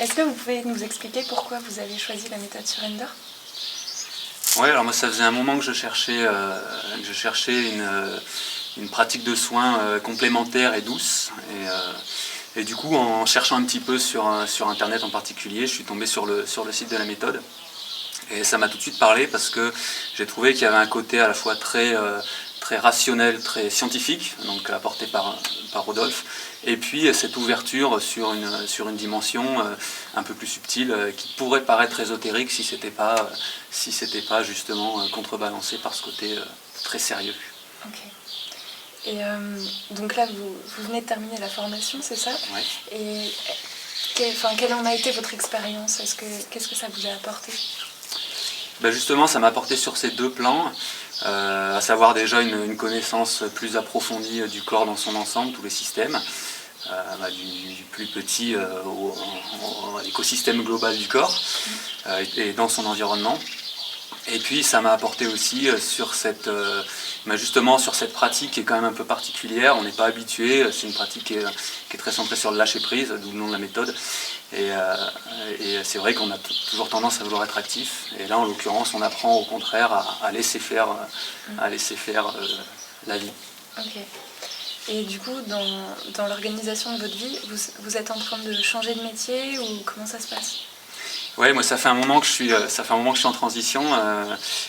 Est-ce que vous pouvez nous expliquer pourquoi vous avez choisi la méthode Surrender? Oui, alors moi ça faisait un moment que je cherchais une pratique de soins complémentaire et douce. Et du coup, en cherchant un petit peu sur Internet en particulier, je suis tombé sur le site de la méthode. Et ça m'a tout de suite parlé parce que j'ai trouvé qu'il y avait un côté à la fois très rationnel, très scientifique, donc apporté par Rodolphe, et puis cette ouverture sur une dimension un peu plus subtile qui pourrait paraître ésotérique si c'était pas justement contrebalancé par ce côté très sérieux. Ok. Et donc là, vous venez de terminer la formation, c'est ça? Ouais. Et quelle en a été votre expérience? Qu'est-ce que ça vous a apporté? Ben justement, ça m'a apporté sur ces deux plans, à savoir déjà une connaissance plus approfondie du corps dans son ensemble, tous les systèmes, du plus petit à l'écosystème global du corps et dans son environnement. Et puis ça m'a apporté aussi justement sur cette pratique qui est quand même un peu particulière, on n'est pas habitué, c'est une pratique qui est très centrée sur le lâcher prise, d'où le nom de la méthode. Et c'est vrai qu'on a toujours tendance à vouloir être actif, et là en l'occurrence on apprend au contraire à laisser faire, la vie. Ok. Et du coup, dans l'organisation de votre vie, vous êtes en train de changer de métier ou comment ça se passe? Oui, moi ça fait un moment que je suis en transition.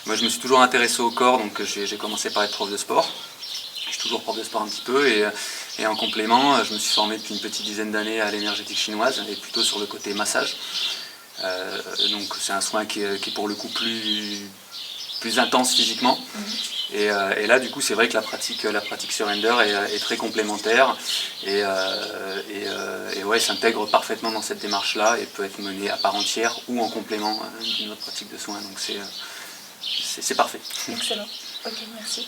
Moi je me suis toujours intéressé au corps, donc j'ai commencé par être prof de sport. Je suis toujours prof de sport un petit peu et en complément, je me suis formé depuis une petite dizaine d'années à l'énergétique chinoise et plutôt sur le côté massage. Donc c'est un soin qui est pour le coup plus intense physiquement. Et là du coup c'est vrai que la pratique Surrender est très complémentaire et ouais, s'intègre parfaitement dans cette démarche là et peut être menée à part entière ou en complément d'une autre pratique de soins, donc c'est parfait. Excellent, ok, merci.